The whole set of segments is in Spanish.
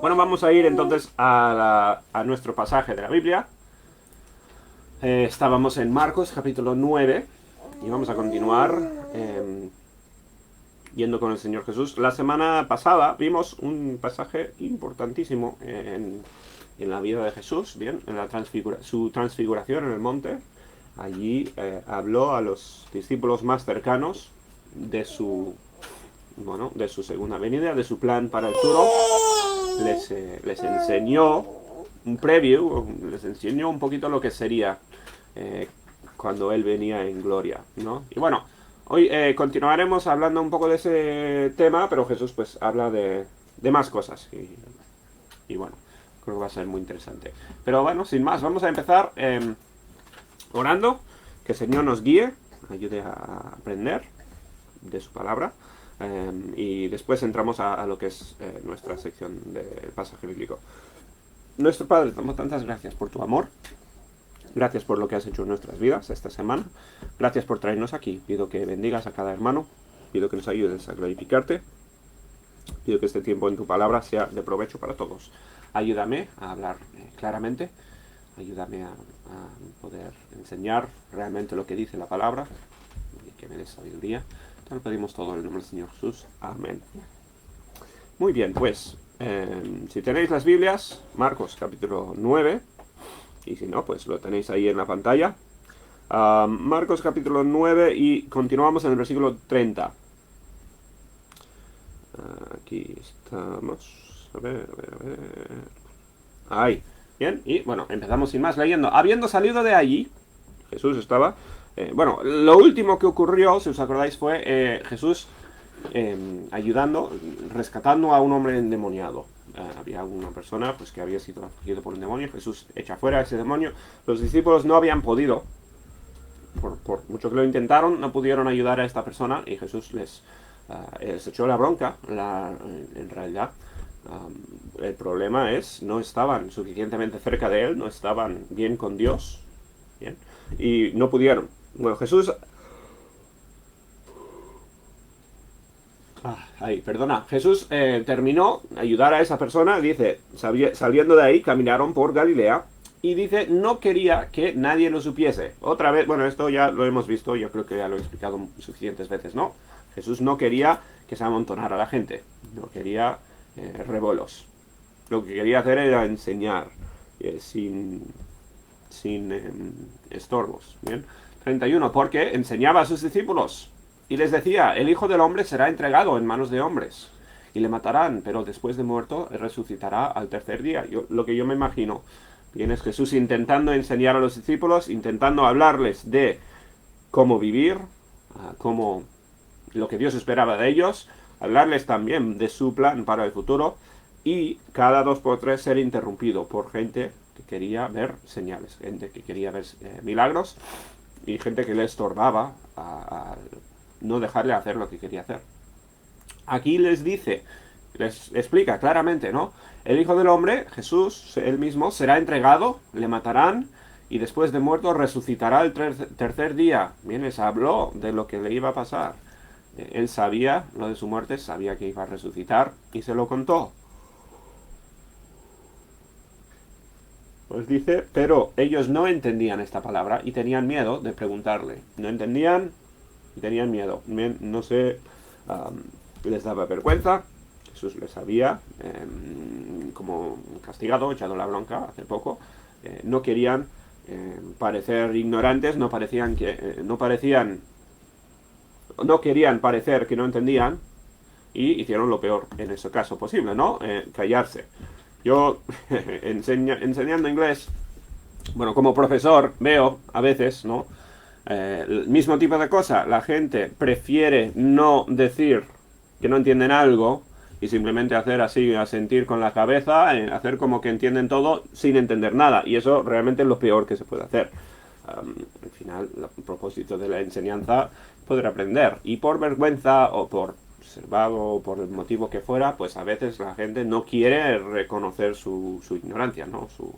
Bueno, vamos a ir entonces a nuestro pasaje de la Biblia. Estábamos en Marcos capítulo 9 y vamos a continuar yendo con el Señor Jesús. La semana pasada vimos un pasaje importantísimo en la vida de Jesús, bien, en su transfiguración en el monte. Allí habló a los discípulos más cercanos de de su segunda venida, de su plan para el futuro. Les enseñó un preview, les enseñó un poquito lo que sería eh, cuando él venía en gloria, ¿no? Y bueno, hoy continuaremos hablando un poco de ese tema, pero Jesús pues habla de más cosas y bueno, creo que va a ser muy interesante. Pero bueno, sin más, vamos a empezar orando, que el Señor nos guíe, ayude a aprender de su palabra. Y después entramos a lo que es nuestra sección del pasaje bíblico. Nuestro Padre, te damos tantas gracias por tu amor. Gracias por lo que has hecho en nuestras vidas esta semana. Gracias por traernos aquí. Pido que bendigas a cada hermano. Pido que nos ayudes a glorificarte. Pido que este tiempo en tu palabra sea de provecho para todos. Ayúdame a hablar claramente. Ayúdame a poder enseñar realmente lo que dice la palabra. Y que me des sabiduría. Te lo pedimos todo en el nombre del Señor Jesús. Amén. Muy bien, pues, si tenéis las Biblias, Marcos capítulo 9, y si no, pues lo tenéis ahí en la pantalla. Marcos capítulo 9 y continuamos en el versículo 30. Aquí estamos. A ver. Ahí. Bien, y bueno, empezamos sin más leyendo. Habiendo salido de allí, Jesús estaba... bueno, lo último que ocurrió, si os acordáis, fue Jesús ayudando, rescatando a un hombre endemoniado. Había una persona pues, que había sido afligido por un demonio. Jesús echa fuera a ese demonio. Los discípulos no habían podido, por mucho que lo intentaron, no pudieron ayudar a esta persona y Jesús les echó la bronca. En realidad, el problema es, no estaban suficientemente cerca de él, no estaban bien con Dios, bien, y no pudieron. Bueno, Jesús... Jesús terminó ayudar a esa persona, dice, saliendo de ahí, caminaron por Galilea, y dice, no quería que nadie lo supiese. Otra vez, bueno, esto ya lo hemos visto, yo creo que ya lo he explicado suficientes veces, ¿no? Jesús no quería que se amontonara la gente, no quería revuelos. Lo que quería hacer era enseñar sin estorbos, ¿bien? 31, porque enseñaba a sus discípulos y les decía, el Hijo del Hombre será entregado en manos de hombres y le matarán, pero después de muerto resucitará al tercer día. Lo que yo me imagino, bien, es Jesús intentando enseñar a los discípulos, intentando hablarles de cómo vivir, cómo lo que Dios esperaba de ellos, hablarles también de su plan para el futuro y cada 2 por 3 ser interrumpido por gente que quería ver señales, gente que quería ver milagros y gente que le estorbaba a no dejarle hacer lo que quería hacer. Aquí les dice, les explica claramente, ¿no? El Hijo del Hombre, Jesús, él mismo, será entregado, le matarán y después de muerto resucitará el tercer día. Bien, les habló de lo que le iba a pasar. Él sabía lo de su muerte, sabía que iba a resucitar y se lo contó. Pues dice, pero ellos no entendían esta palabra y tenían miedo de preguntarle. No entendían y tenían miedo. No sé, les daba vergüenza. Jesús les había como castigado, echado la bronca hace poco. No querían parecer ignorantes, no querían parecer que no entendían y hicieron lo peor en ese caso posible, ¿no? Callarse. Yo, enseñando inglés, bueno, como profesor, veo a veces, ¿no? El mismo tipo de cosa. La gente prefiere no decir que no entienden algo y simplemente hacer así, asentir con la cabeza, hacer como que entienden todo sin entender nada. Y eso realmente es lo peor que se puede hacer. Al final, el propósito de la enseñanza es poder aprender. Y por vergüenza o por ser vago o por el motivo que fuera, pues a veces la gente no quiere reconocer su ignorancia, ¿no? Su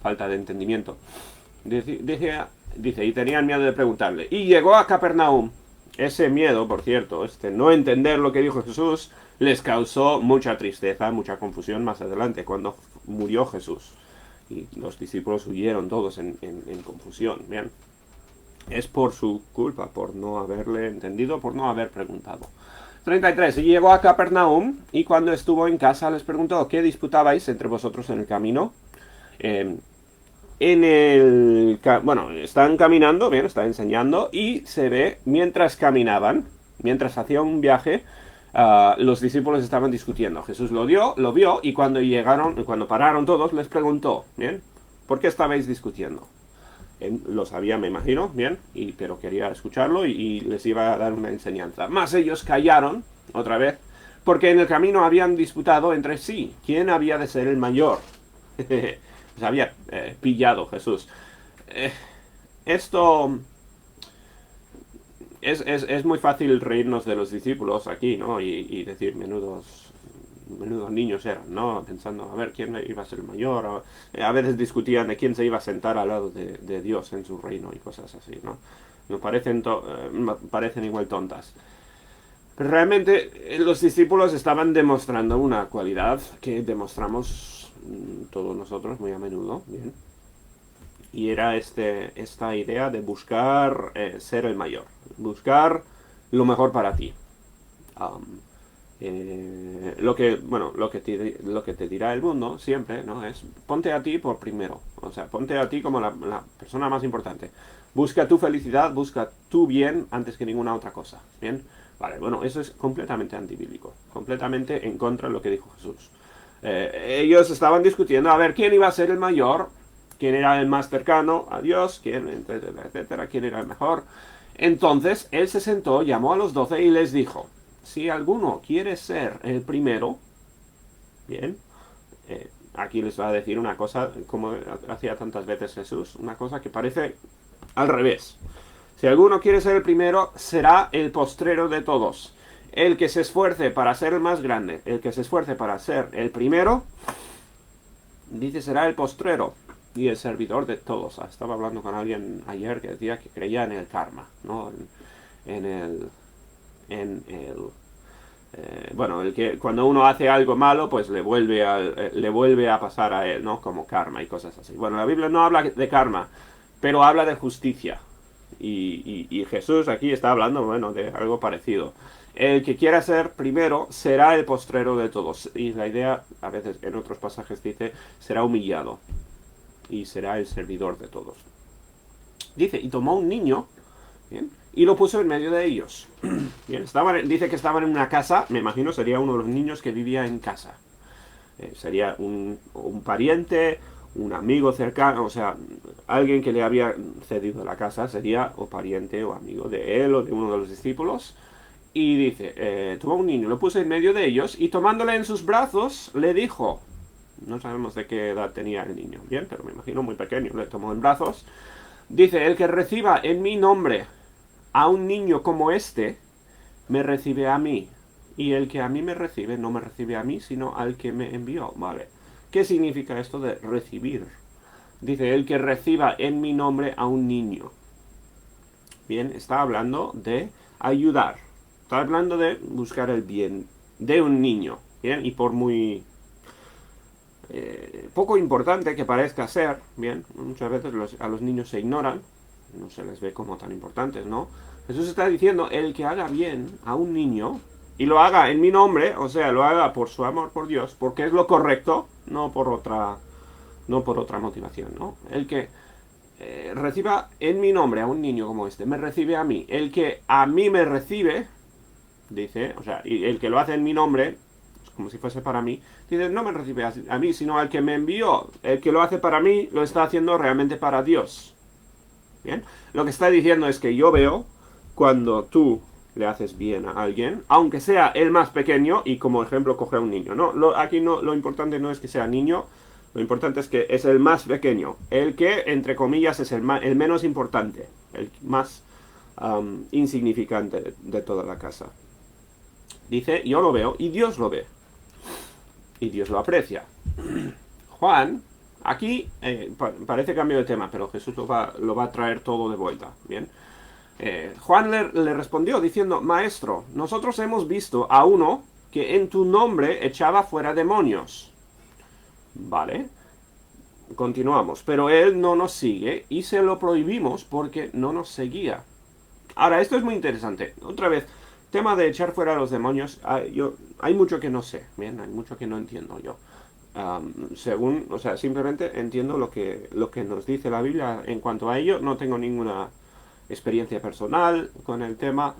falta de entendimiento. Dice, y tenían miedo de preguntarle. Y llegó a Capernaum. Ese miedo, por cierto, no entender lo que dijo Jesús, les causó mucha tristeza, mucha confusión más adelante, cuando murió Jesús. Y los discípulos huyeron todos en confusión, ¿bien? Es por su culpa, por no haberle entendido, por no haber preguntado. 33. Y llegó a Capernaum, y cuando estuvo en casa les preguntó, ¿qué disputabais entre vosotros en el camino? Bueno, están caminando, bien, está enseñando, y se ve, mientras caminaban, mientras hacían un viaje, los discípulos estaban discutiendo. Jesús lo vio, y cuando pararon todos, les preguntó, bien, ¿por qué estabais discutiendo? Él lo sabía, me imagino, bien, pero quería escucharlo y les iba a dar una enseñanza. Mas ellos callaron, otra vez, porque en el camino habían disputado entre sí quién había de ser el mayor. Se había pillado Jesús. Esto es muy fácil reírnos de los discípulos aquí, ¿no? Y decir, menudos niños eran, ¿no? Pensando, a ver, quién iba a ser el mayor. A veces discutían de quién se iba a sentar al lado de Dios en su reino y cosas así, ¿no? Me parecen igual tontas. Pero realmente los discípulos estaban demostrando una cualidad que demostramos todos nosotros muy a menudo, ¿bien? Y era esta idea de buscar ser el mayor, buscar lo mejor para ti. Lo que te dirá el mundo siempre, ¿no? Es ponte a ti por primero, o sea, ponte a ti como la persona más importante. Busca tu felicidad, busca tu bien antes que ninguna otra cosa, ¿bien? Vale, bueno, eso es completamente antibíblico, completamente en contra de lo que dijo Jesús. Ellos estaban discutiendo a ver quién iba a ser el mayor, quién era el más cercano a Dios, etcétera, quién era el mejor. Entonces él se sentó, llamó a los 12 y les dijo, si alguno quiere ser el primero, bien, aquí les va a decir una cosa, como hacía tantas veces Jesús, una cosa que parece al revés. Si alguno quiere ser el primero, será el postrero de todos. El que se esfuerce para ser el más grande, el que se esfuerce para ser el primero, dice, será el postrero y el servidor de todos. Estaba hablando con alguien ayer que decía que creía en el karma, ¿no? Bueno, el que cuando uno hace algo malo, pues le vuelve a pasar a él, ¿no? Como karma y cosas así. Bueno, la Biblia no habla de karma, pero habla de justicia. Y Jesús aquí está hablando, bueno, de algo parecido. El que quiera ser primero será el postrero de todos. Y la idea, a veces en otros pasajes dice, será humillado. Y será el servidor de todos. Dice, y tomó un niño, ¿bien? Y lo puso en medio de ellos. Bien, dice que estaban en una casa, me imagino sería uno de los niños que vivía en casa. Sería un pariente, un amigo cercano, o sea, alguien que le había cedido la casa sería o pariente o amigo de él o de uno de los discípulos. Y dice, tomó un niño, lo puso en medio de ellos y tomándole en sus brazos le dijo, no sabemos de qué edad tenía el niño, bien, pero me imagino muy pequeño, le tomó en brazos. Dice, el que reciba en mi nombre a un niño como este, me recibe a mí. Y el que a mí me recibe, no me recibe a mí, sino al que me envió. Vale. ¿Qué significa esto de recibir? Dice, el que reciba en mi nombre a un niño. Bien, está hablando de ayudar. Está hablando de buscar el bien de un niño. Bien, y por muy poco importante que parezca ser, bien, muchas veces a los niños se ignoran, no se les ve como tan importantes, ¿no? Jesús está diciendo, el que haga bien a un niño, y lo haga en mi nombre, o sea, lo haga por su amor por Dios, porque es lo correcto, no por otra motivación, ¿no? El que reciba en mi nombre a un niño como este, me recibe a mí. El que a mí me recibe, dice, o sea, y el que lo hace en mi nombre, como si fuese para mí, dice, no me recibe a mí, sino al que me envió. El que lo hace para mí, lo está haciendo realmente para Dios. Bien, lo que está diciendo es que yo veo cuando tú le haces bien a alguien, aunque sea el más pequeño, y como ejemplo coge a un niño, ¿no? Aquí lo importante no es que sea niño, lo importante es que es el más pequeño, el que, entre comillas, es el menos importante, el más insignificante de toda la casa. Dice, yo lo veo y Dios lo ve. Y Dios lo aprecia. Juan, aquí parece cambio de tema, pero Jesús lo va a traer todo de vuelta, ¿bien? Juan le respondió diciendo, Maestro, nosotros hemos visto a uno que en tu nombre echaba fuera demonios. Vale. Continuamos. Pero él no nos sigue y se lo prohibimos porque no nos seguía. Ahora, esto es muy interesante. Otra vez, tema de echar fuera a los demonios. Hay mucho que no sé. Bien, hay mucho que no entiendo yo. O sea, simplemente entiendo lo que nos dice la Biblia en cuanto a ello. No tengo ninguna experiencia personal con el tema.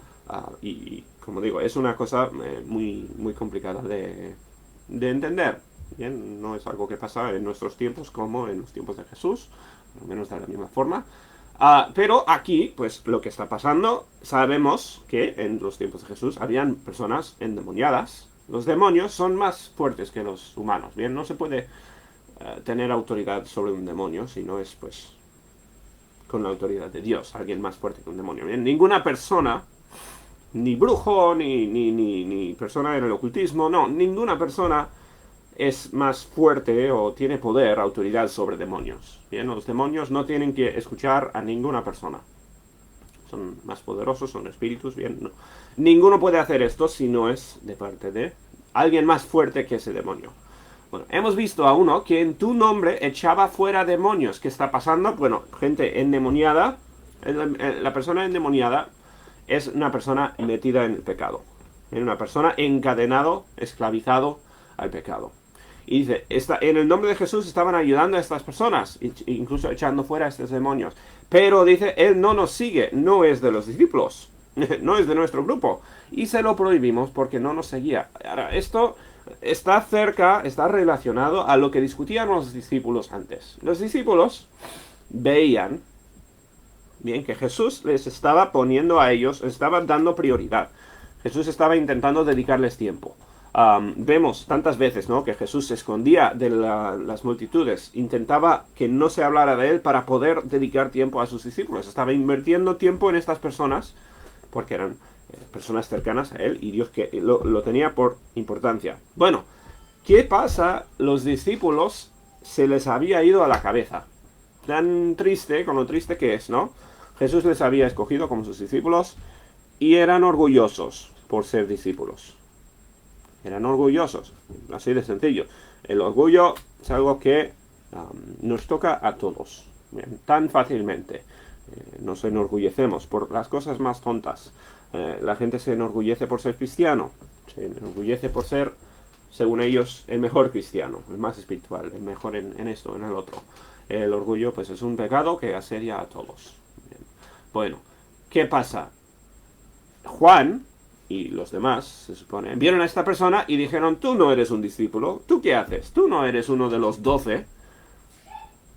Y como digo, es una cosa muy, muy complicada de entender. Bien, no es algo que pasa en nuestros tiempos como en los tiempos de Jesús, al menos de la misma forma. Pero aquí, pues lo que está pasando, sabemos que en los tiempos de Jesús habían personas endemoniadas. Los demonios son más fuertes que los humanos, bien, no se puede tener autoridad sobre un demonio si no es, pues, con la autoridad de Dios, alguien más fuerte que un demonio. Bien, ninguna persona, ni brujo, ni persona en el ocultismo, no, ninguna persona es más fuerte o tiene poder, autoridad sobre demonios. Bien, los demonios no tienen que escuchar a ninguna persona. Son más poderosos, son espíritus, bien, no. Ninguno puede hacer esto si no es de parte de alguien más fuerte que ese demonio. Bueno, hemos visto a uno que en tu nombre echaba fuera demonios. ¿Qué está pasando? Bueno, gente endemoniada. La persona endemoniada es una persona metida en el pecado. Una persona encadenado, esclavizado al pecado. Y dice, en el nombre de Jesús estaban ayudando a estas personas, incluso echando fuera a estos demonios. Pero dice, él no nos sigue, no es de los discípulos, no es de nuestro grupo. Y se lo prohibimos porque no nos seguía. Ahora, esto está está relacionado a lo que discutían los discípulos antes. Los discípulos veían, bien, que Jesús les estaba poniendo a ellos, les estaba dando prioridad. Jesús estaba intentando dedicarles tiempo. Vemos tantas veces, ¿no?, que Jesús se escondía de las multitudes, intentaba que no se hablara de él para poder dedicar tiempo a sus discípulos. Estaba invirtiendo tiempo en estas personas porque eran personas cercanas a él y Dios que lo tenía por importancia. Bueno, ¿qué pasa? Los discípulos se les había ido a la cabeza. Tan triste, con lo triste que es, ¿no? Jesús les había escogido como sus discípulos y eran orgullosos por ser discípulos. Eran orgullosos, así de sencillo. El orgullo es algo que nos toca a todos, bien, tan fácilmente. Nos enorgullecemos por las cosas más tontas. La gente se enorgullece por ser cristiano, se enorgullece por ser, según ellos, el mejor cristiano, el más espiritual, el mejor en esto, en el otro. El orgullo, pues, es un pecado que asedia a todos. Bien. Bueno, ¿qué pasa? Juan y los demás, se supone, vieron a esta persona y dijeron, tú no eres un discípulo, ¿tú qué haces? Tú no eres uno de los 12,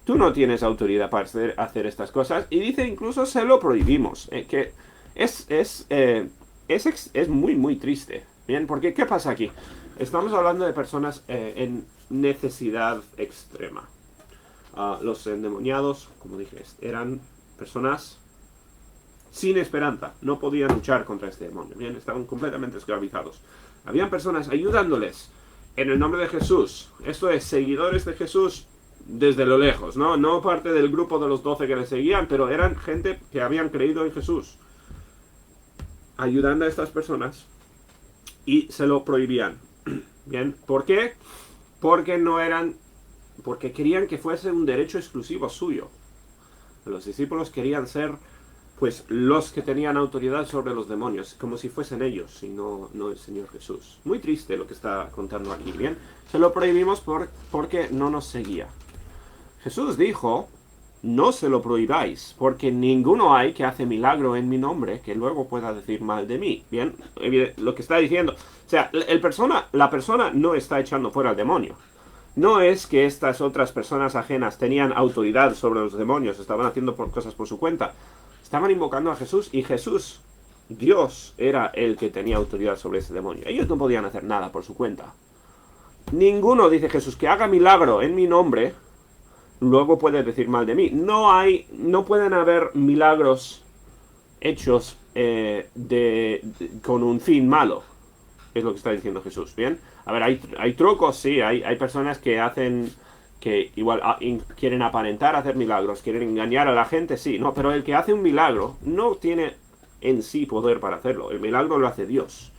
tú no tienes autoridad para hacer estas cosas, y dice, incluso se lo prohibimos, que es muy, muy triste, ¿bien? Porque, ¿qué pasa aquí? Estamos hablando de personas en necesidad extrema. Los endemoniados, como dije, eran personas sin esperanza, no podían luchar contra este demonio, bien, estaban completamente esclavizados. Habían personas ayudándoles en el nombre de Jesús, esto es, seguidores de Jesús desde lo lejos, no parte del grupo de los 12 que le seguían, pero eran gente que habían creído en Jesús, ayudando a estas personas, y se lo prohibían. Bien, ¿por qué? Porque querían que fuese un derecho exclusivo suyo. Los discípulos querían ser, pues, los que tenían autoridad sobre los demonios, como si fuesen ellos, y no el Señor Jesús. Muy triste lo que está contando aquí, ¿bien? Se lo prohibimos porque no nos seguía. Jesús dijo, no se lo prohibáis, porque ninguno hay que hace milagro en mi nombre que luego pueda decir mal de mí, ¿bien? Lo que está diciendo, o sea, la persona no está echando fuera al demonio. No es que estas otras personas ajenas tenían autoridad sobre los demonios, estaban haciendo cosas por su cuenta. Estaban invocando a Jesús y Jesús, Dios, era el que tenía autoridad sobre ese demonio. Ellos no podían hacer nada por su cuenta. Ninguno, dice Jesús, que haga milagro en mi nombre, luego puede decir mal de mí. No pueden haber milagros hechos con un fin malo. Es lo que está diciendo Jesús, ¿bien? A ver, hay trucos, sí, hay personas que hacen, que igual quieren aparentar hacer milagros, quieren engañar a la gente, sí, no, pero el que hace un milagro no tiene en sí poder para hacerlo, el milagro lo hace Dios.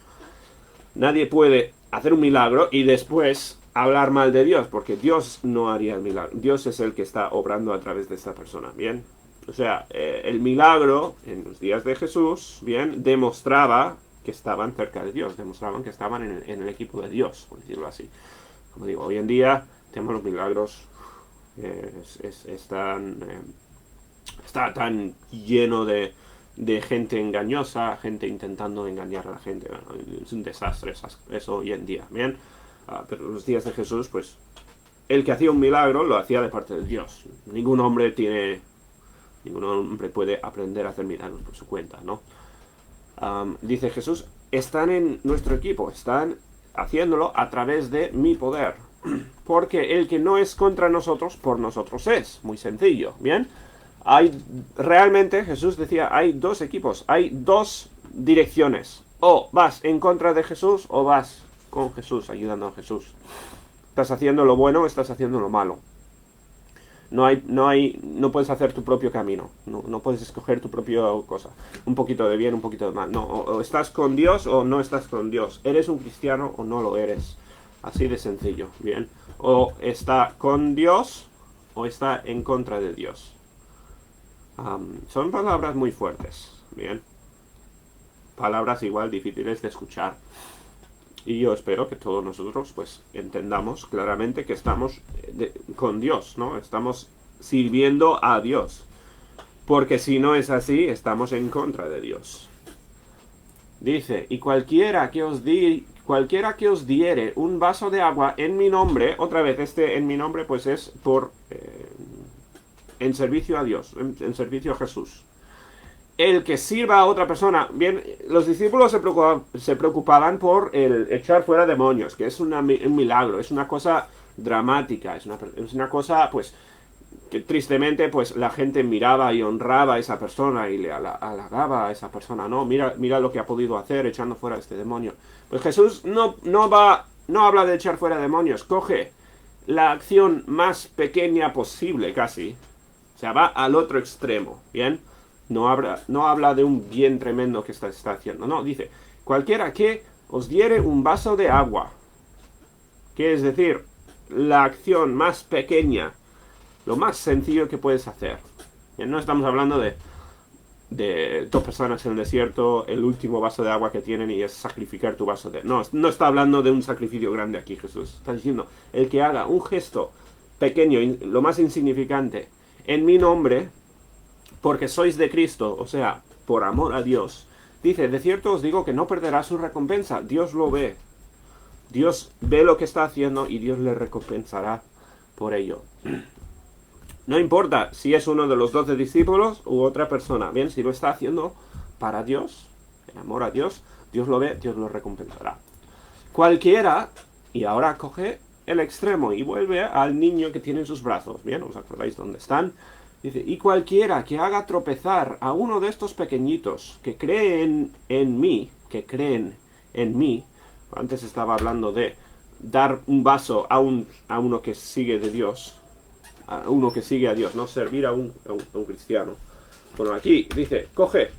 Nadie puede hacer un milagro y después hablar mal de Dios, porque Dios no haría el milagro. Dios es el que está obrando a través de esta persona, ¿bien? O sea, el milagro en los días de Jesús, ¿bien? Demostraba que estaban cerca de Dios, demostraban que estaban en el equipo de Dios, por decirlo así. Como digo, hoy en día tenemos los milagros, está tan lleno de gente engañosa, gente intentando engañar a la gente. Bueno, es un desastre eso hoy en día, ¿bien? Pero en los días de Jesús, pues, el que hacía un milagro lo hacía de parte de Dios. Ningún hombre puede aprender a hacer milagros por su cuenta, ¿no? Dice Jesús, están en nuestro equipo, están haciéndolo a través de mi poder. Porque el que no es contra nosotros, por nosotros es. Muy sencillo, ¿bien? Realmente, Jesús decía, hay dos equipos, hay dos direcciones. O vas en contra de Jesús o vas con Jesús, ayudando a Jesús. Estás haciendo lo bueno o estás haciendo lo malo. No puedes hacer tu propio camino. No puedes escoger tu propia cosa. Un poquito de bien, un poquito de mal. No, o estás con Dios o no estás con Dios. ¿Eres un cristiano o no lo eres? Así de sencillo, ¿bien? O está con Dios o está en contra de Dios. Son palabras muy fuertes, ¿bien? Palabras igual difíciles de escuchar. Y yo espero que todos nosotros pues entendamos claramente que estamos con Dios, ¿no? Estamos sirviendo a Dios. Porque si no es así, estamos en contra de Dios. Dice, y cualquiera que os diere un vaso de agua en mi nombre, otra vez, en mi nombre pues es en servicio a Dios, en servicio a Jesús. El que sirva a otra persona. Bien, los discípulos se preocupaban por el echar fuera demonios, que es un milagro, es una cosa dramática, es una cosa, pues, que tristemente, pues, la gente miraba y honraba a esa persona y le halagaba a esa persona, ¿no? Mira lo que ha podido hacer echando fuera a este demonio. Pues Jesús no habla de echar fuera demonios, coge la acción más pequeña posible, casi, o sea, va al otro extremo, ¿bien? No habla de un bien tremendo que está haciendo. No, dice, cualquiera que os diere un vaso de agua. Que es decir, la acción más pequeña, lo más sencillo que puedes hacer. Bien, no estamos hablando de dos personas en el desierto, el último vaso de agua que tienen y es sacrificar tu vaso de... No está hablando de un sacrificio grande aquí, Jesús. Está diciendo, el que haga un gesto pequeño, lo más insignificante, en mi nombre, porque sois de Cristo, o sea, por amor a Dios, dice, de cierto os digo que no perderá su recompensa. Dios lo ve. Dios ve lo que está haciendo y Dios le recompensará por ello. No importa si es uno de los 12 discípulos u otra persona. Bien, si lo está haciendo para Dios, en amor a Dios, Dios lo ve, Dios lo recompensará. Cualquiera, y ahora coge el extremo y vuelve al niño que tiene en sus brazos. Bien, ¿os acordáis dónde están? Dice, y cualquiera que haga tropezar a uno de estos pequeñitos que creen en mí, antes estaba hablando de dar un vaso a uno que sigue de Dios, a uno que sigue a Dios, no servir a un cristiano. Bueno, aquí dice, coge,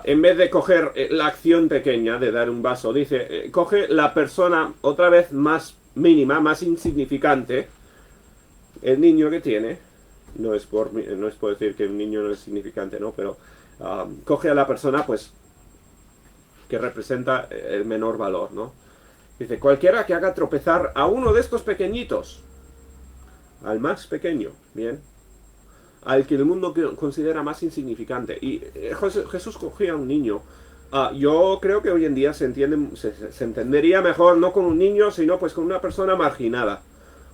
en vez de coger la acción pequeña de dar un vaso, dice, coge la persona otra vez más mínima, más insignificante, el niño que tiene. No es por decir que un niño no es significante, ¿no? Pero coge a la persona, pues, que representa el menor valor, ¿no? Dice, cualquiera que haga tropezar a uno de estos pequeñitos, al más pequeño, ¿bien? Al que el mundo considera más insignificante. Y Jesús cogía a un niño. Yo creo que hoy en día se entendería mejor no con un niño, sino pues con una persona marginada.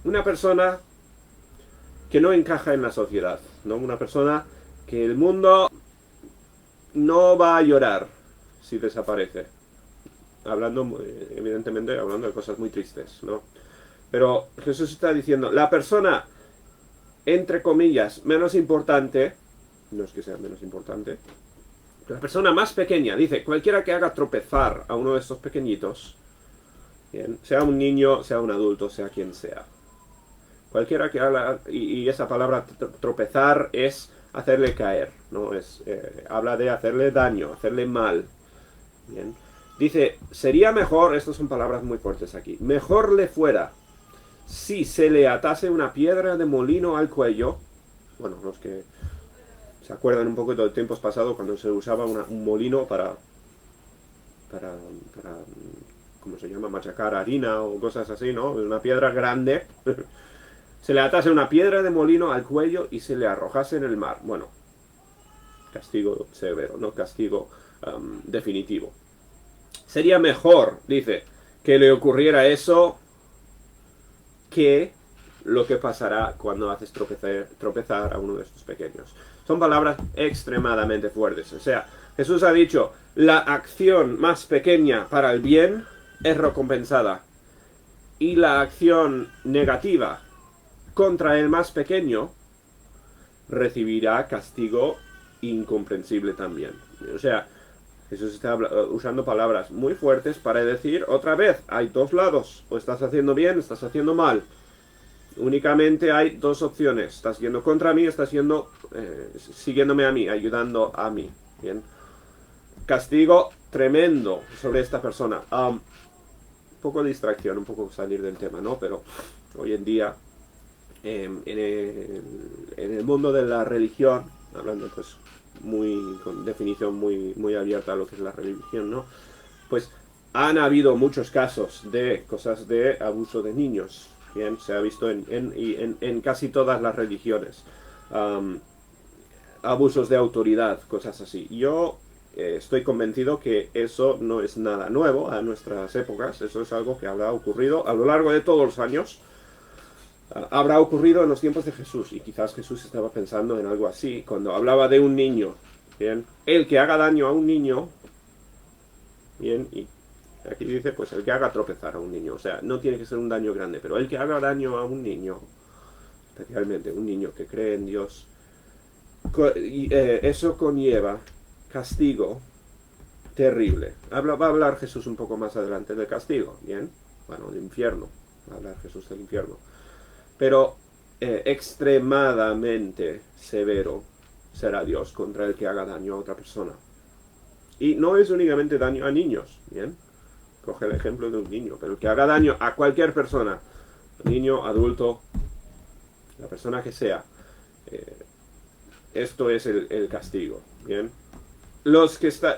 Una persona que no encaja en la sociedad, ¿no? Una persona que el mundo no va a llorar si desaparece. Evidentemente, hablando de cosas muy tristes, ¿no? Pero Jesús está diciendo, la persona, entre comillas, menos importante, no es que sea menos importante, la persona más pequeña, dice, cualquiera que haga tropezar a uno de estos pequeñitos, bien, sea un niño, sea un adulto, sea quien sea. Cualquiera que haga, y esa palabra tropezar es hacerle caer, ¿no? Habla de hacerle daño, hacerle mal. Bien. Dice, sería mejor, estas son palabras muy fuertes aquí, mejor le fuera si se le atase una piedra de molino al cuello. Bueno, los que se acuerdan un poco de tiempos pasados cuando se usaba un molino para, ¿cómo se llama? Machacar harina o cosas así, ¿no? Una piedra grande. Se le atase una piedra de molino al cuello y se le arrojase en el mar. Bueno, castigo severo, no castigo definitivo. Sería mejor, dice, que le ocurriera eso que lo que pasará cuando haces tropezar a uno de estos pequeños. Son palabras extremadamente fuertes. O sea, Jesús ha dicho, la acción más pequeña para el bien es recompensada. Y la acción negativa contra el más pequeño recibirá castigo incomprensible también. O sea, Jesús está usando palabras muy fuertes para decir, otra vez, hay dos lados. O estás haciendo bien, estás haciendo mal. Únicamente hay dos opciones. Estás yendo contra mí, estás yendo siguiéndome a mí, ayudando a mí. Bien. Castigo tremendo sobre esta persona. Un poco de distracción, un poco salir del tema, ¿no? Pero hoy en día, en el mundo de la religión, hablando pues con definición muy abierta a lo que es la religión, ¿no? Pues han habido muchos casos de cosas de abuso de niños. Bien, se ha visto en casi todas las religiones. Abusos de autoridad, cosas así. Yo estoy convencido que eso no es nada nuevo a nuestras épocas. Eso es algo que habrá ocurrido a lo largo de todos los años. Habrá ocurrido en los tiempos de Jesús. Y quizás Jesús estaba pensando en algo así. Cuando hablaba de un niño. Bien, el que haga daño a un niño. Bien, y aquí dice, pues el que haga tropezar a un niño. O sea, no tiene que ser un daño grande, pero el que haga daño a un niño, especialmente un niño que cree en Dios, eso conlleva castigo terrible. Va a hablar Jesús un poco más adelante del castigo, ¿bien? Bueno, del infierno. Va a hablar Jesús del infierno. Pero extremadamente severo será Dios contra el que haga daño a otra persona. Y no es únicamente daño a niños, ¿bien? Coge el ejemplo de un niño, pero el que haga daño a cualquier persona, niño, adulto, la persona que sea, esto es el castigo, ¿bien?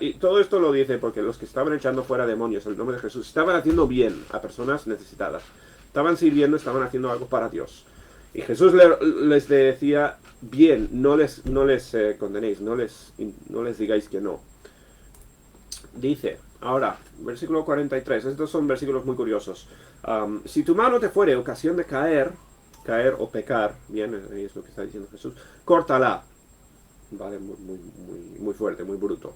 Y todo esto lo dice porque los que estaban echando fuera demonios en el nombre de Jesús estaban haciendo bien a personas necesitadas, estaban sirviendo, estaban haciendo algo para Dios. Y Jesús les decía, bien, no les condenéis, no les digáis que no. Dice, ahora, versículo 43, estos son versículos muy curiosos. Si tu mano te fuere ocasión de caer o pecar, bien, es lo que está diciendo Jesús, córtala. Vale, muy fuerte, muy bruto.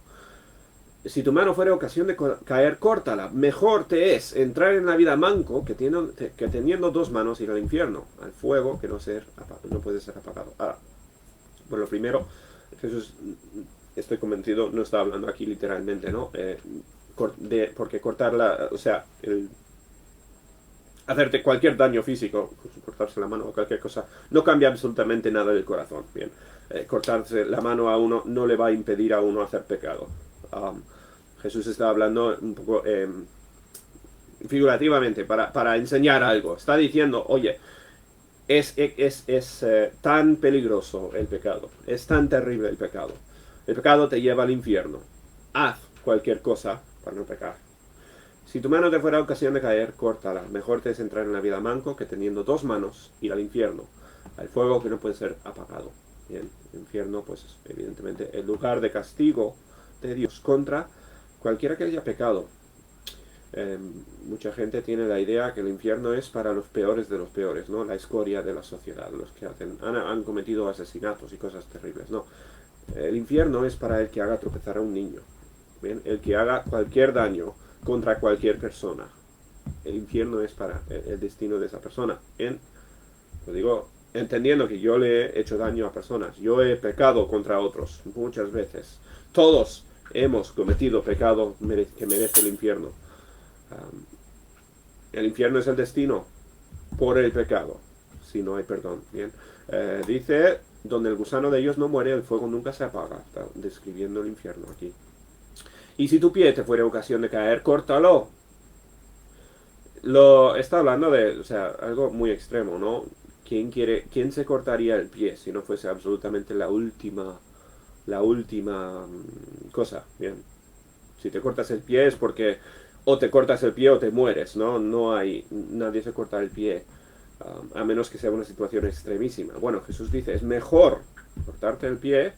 Si tu mano fuere ocasión de caer, córtala. Mejor te es entrar en la vida manco que teniendo dos manos ir al infierno, al fuego que no puede ser apagado. Ahora, bueno, lo primero, Jesús, estoy convencido, no está hablando aquí literalmente, ¿no? Porque cortarla, o sea, hacerte cualquier daño físico, cortarse la mano o cualquier cosa, no cambia absolutamente nada del corazón, bien. Cortarse la mano a uno no le va a impedir a uno hacer pecado. Jesús está hablando un poco figurativamente para enseñar algo. Está diciendo, oye, es tan peligroso el pecado, es tan terrible el pecado. El pecado te lleva al infierno. Haz cualquier cosa para no pecar. Si tu mano te fuera ocasión de caer, córtala. Mejor te es entrar en la vida manco que teniendo dos manos ir al infierno, al fuego que no puede ser apagado. Bien, el infierno, pues evidentemente el lugar de castigo de Dios contra cualquiera que haya pecado. Mucha gente tiene la idea que el infierno es para los peores de los peores, ¿no? La escoria de la sociedad, los que han cometido asesinatos y cosas terribles, ¿no? El infierno es para el que haga tropezar a un niño, ¿bien? El que haga cualquier daño contra cualquier persona. El infierno es para el destino de esa persona. Bien, lo digo entendiendo que yo le he hecho daño a personas, yo he pecado contra otros muchas veces. Todos hemos cometido pecado que merece el infierno. El infierno es el destino por el pecado, si no hay perdón. Bien, dice, donde el gusano de ellos no muere, el fuego nunca se apaga. Está describiendo el infierno aquí. Y si tu pie te fuere ocasión de caer, córtalo. Está hablando de, o sea, algo muy extremo, ¿no? ¿Quién se cortaría el pie si no fuese absolutamente la última cosa? Bien. Si te cortas el pie es porque o te cortas el pie o te mueres, ¿no? Nadie se corta el pie, a menos que sea una situación extremísima. Bueno, Jesús dice, es mejor cortarte el pie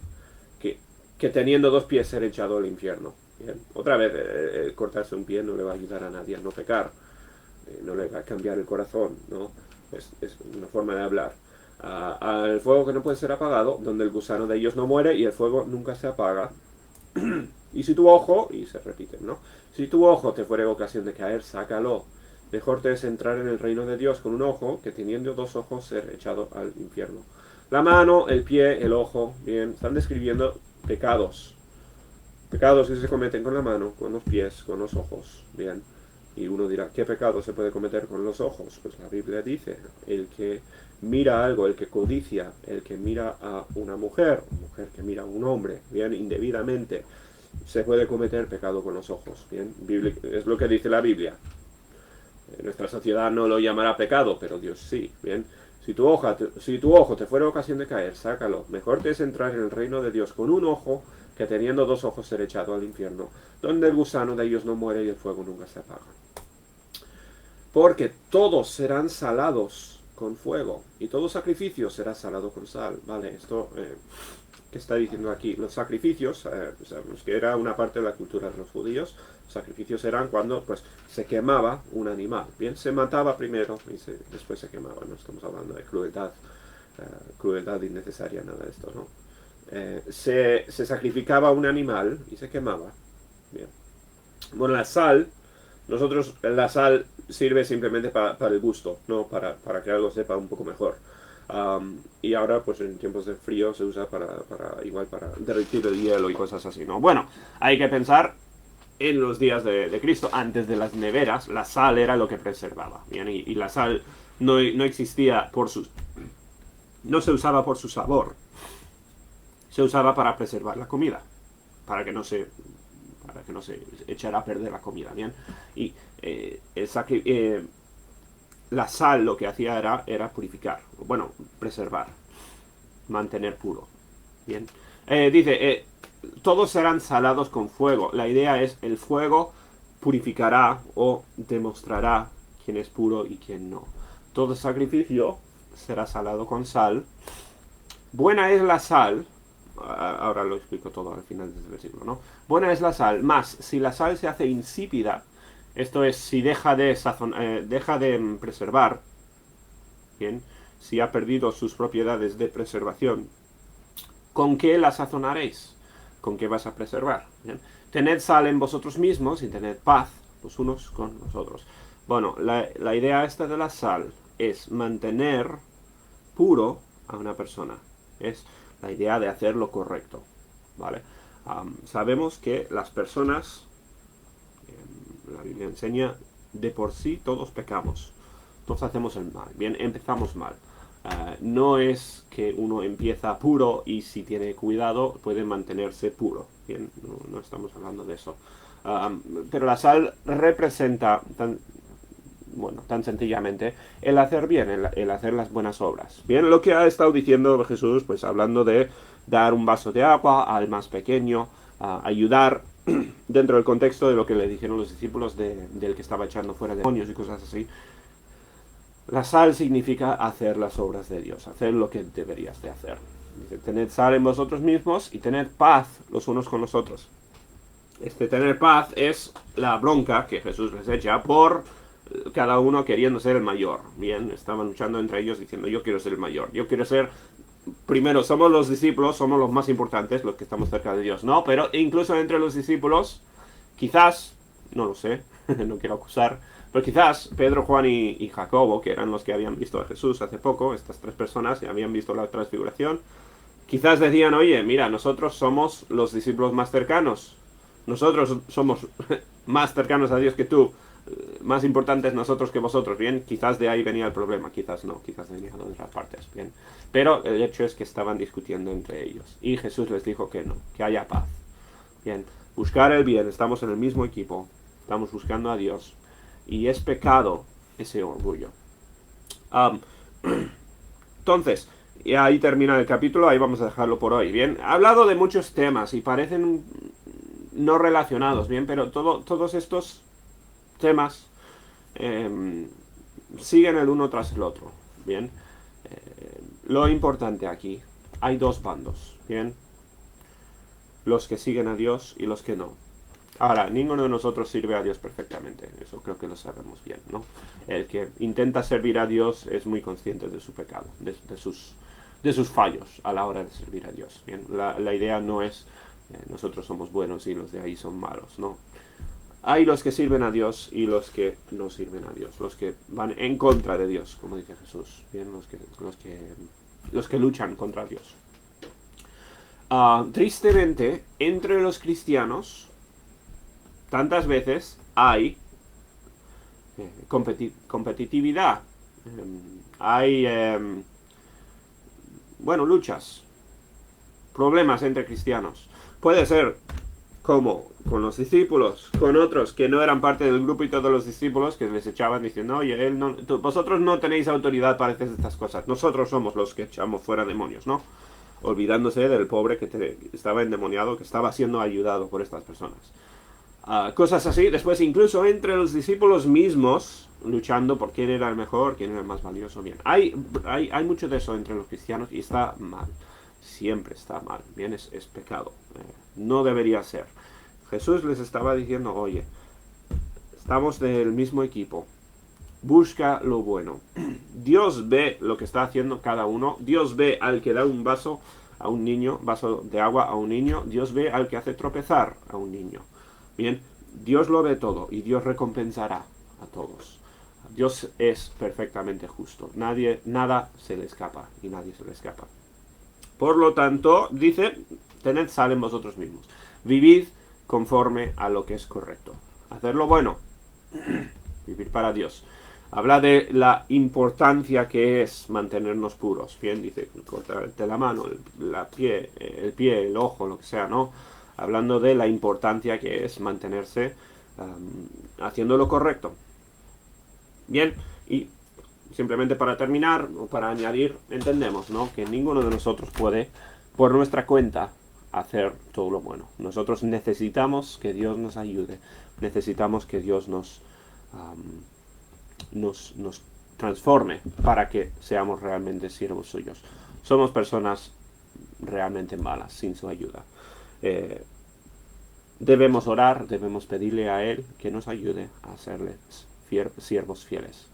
que, que teniendo dos pies ser echado al infierno. Bien. Otra vez, cortarse un pie no le va a ayudar a nadie a no pecar, no le va a cambiar el corazón, ¿no? Es una forma de hablar. Al fuego que no puede ser apagado, donde el gusano de ellos no muere y el fuego nunca se apaga. Y si tu ojo, y se repiten, ¿no? Si tu ojo te fuere ocasión de caer, sácalo. Mejor te es entrar en el reino de Dios con un ojo que teniendo dos ojos ser echado al infierno. La mano, el pie, el ojo, bien, están describiendo pecados. Pecados que se cometen con la mano, con los pies, con los ojos, bien. Y uno dirá, ¿qué pecado se puede cometer con los ojos? Pues la Biblia dice, el que mira algo, el que codicia, el que mira a una mujer que mira a un hombre, bien, indebidamente, se puede cometer pecado con los ojos, bien. Es lo que dice la Biblia. Nuestra sociedad no lo llamará pecado, pero Dios sí, bien. Si tu ojo te fuera ocasión de caer, sácalo. Mejor te es entrar en el reino de Dios con un ojo que teniendo dos ojos ser echado al infierno, donde el gusano de ellos no muere y el fuego nunca se apaga. Porque todos serán salados con fuego, y todo sacrificio será salado con sal. Vale, esto que está diciendo aquí, los sacrificios, sabemos que era una parte de la cultura de los judíos. Los sacrificios eran cuando pues se quemaba un animal, bien, se mataba primero y después se quemaba. No estamos hablando de crueldad innecesaria, nada de esto, ¿no? Se sacrificaba un animal y se quemaba, bien. Bueno, la sal sirve simplemente para el gusto, no para que algo sepa un poco mejor. Y ahora, pues en tiempos de frío se usa para derretir el hielo y cosas así, ¿no? Bueno, hay que pensar en los días de Cristo, antes de las neveras, la sal era lo que preservaba, ¿bien? Y la sal no existía no se usaba por su sabor, se usaba para preservar la comida, para que no se echara a perder la comida, ¿bien? Y la sal lo que hacía era purificar, bueno, preservar, mantener puro, ¿bien? Dice, todos serán salados con fuego. La idea es, el fuego purificará o demostrará quién es puro y quién no. Todo sacrificio será salado con sal. Buena es la sal. Ahora lo explico todo al final del versículo, ¿no? Buena es la sal, más si la sal se hace insípida, esto es, si deja de preservar, ¿bien? Si ha perdido sus propiedades de preservación, ¿con qué la sazonaréis? ¿Con qué vas a preservar? ¿Bien? Tened sal en vosotros mismos y tened paz los unos con los otros. Bueno, la idea esta de la sal es mantener puro a una persona. Es la idea de hacer lo correcto, ¿vale? Sabemos que las personas, la Biblia enseña, de por sí todos pecamos, todos hacemos el mal, bien, empezamos mal. No es que uno empieza puro y si tiene cuidado puede mantenerse puro, bien, no estamos hablando de eso. Pero la sal representa tan sencillamente, el hacer bien, el hacer las buenas obras. Bien, lo que ha estado diciendo Jesús, pues hablando de dar un vaso de agua al más pequeño, ayudar dentro del contexto de lo que le dijeron los discípulos del que estaba echando fuera demonios y cosas así. La sal significa hacer las obras de Dios, hacer lo que deberías de hacer. Dice, tened sal en vosotros mismos y tened paz los unos con los otros. Tener paz es la bronca que Jesús les echa por cada uno queriendo ser el mayor. Bien, estaban luchando entre ellos diciendo, yo quiero ser el mayor, yo quiero ser primero. Somos los discípulos, somos los más importantes, los que estamos cerca de Dios, ¿no? Pero incluso entre los discípulos, quizás, no lo sé, no quiero acusar, pero quizás Pedro, Juan y Jacobo, que eran los que habían visto a Jesús hace poco, estas tres personas que habían visto la transfiguración, quizás decían, oye, mira, nosotros somos los discípulos más cercanos, nosotros somos más cercanos a Dios que tú, más importantes nosotros que vosotros, bien, quizás de ahí venía el problema, quizás no, quizás venía de otras partes, bien, pero el hecho es que estaban discutiendo entre ellos, y Jesús les dijo que no, que haya paz, bien, buscar el bien, estamos en el mismo equipo, estamos buscando a Dios, y es pecado ese orgullo. Am, entonces, y ahí termina el capítulo, ahí vamos a dejarlo por hoy, ¿bien? Ha hablado de muchos temas y parecen no relacionados, ¿bien? Pero todos estos temas siguen el uno tras el otro, ¿bien? Lo importante aquí, hay dos bandos, ¿bien? Los que siguen a Dios y los que no. Ahora, ninguno de nosotros sirve a Dios perfectamente, eso creo que lo sabemos bien, ¿no? El que intenta servir a Dios es muy consciente de su pecado, de sus fallos a la hora de servir a Dios, ¿bien? La idea no es nosotros somos buenos y los de ahí son malos, ¿no? Hay los que sirven a Dios y los que no sirven a Dios, los que van en contra de Dios, como dice Jesús, ¿bien? Los que luchan contra Dios. Tristemente, entre los cristianos, tantas veces hay competitividad, hay, luchas, problemas entre cristianos. Puede ser como con los discípulos, con otros que no eran parte del grupo y todos los discípulos que les echaban diciendo, oye, vosotros no tenéis autoridad para hacer estas cosas, nosotros somos los que echamos fuera demonios, ¿no? Olvidándose del pobre que estaba endemoniado, que estaba siendo ayudado por estas personas. Cosas así, después incluso entre los discípulos mismos, luchando por quién era el mejor, quién era el más valioso, bien. Hay mucho de eso entre los cristianos y está mal, siempre está mal, bien, es pecado, no debería ser. Jesús les estaba diciendo, oye, estamos del mismo equipo, busca lo bueno. Dios ve lo que está haciendo cada uno, Dios ve al que da un vaso a un niño, vaso de agua a un niño, Dios ve al que hace tropezar a un niño. Bien, Dios lo ve todo y Dios recompensará a todos. Dios es perfectamente justo. Nada se le escapa y nadie se le escapa. Por lo tanto, dice, tened sal en vosotros mismos. Vivid conforme a lo que es correcto. Hacer lo bueno. Vivir para Dios. Habla de la importancia que es mantenernos puros. Bien, dice, cortarte la mano, el pie, el ojo, lo que sea, ¿no? Hablando de la importancia que es mantenerse haciendo lo correcto. Bien, y simplemente para terminar, o para añadir, entendemos, ¿no? Que ninguno de nosotros puede, por nuestra cuenta, hacer todo lo bueno. Nosotros necesitamos que Dios nos ayude, necesitamos que Dios nos transforme para que seamos realmente siervos suyos. Somos personas realmente malas sin su ayuda. Debemos orar, debemos pedirle a Él que nos ayude a serles siervos fieles.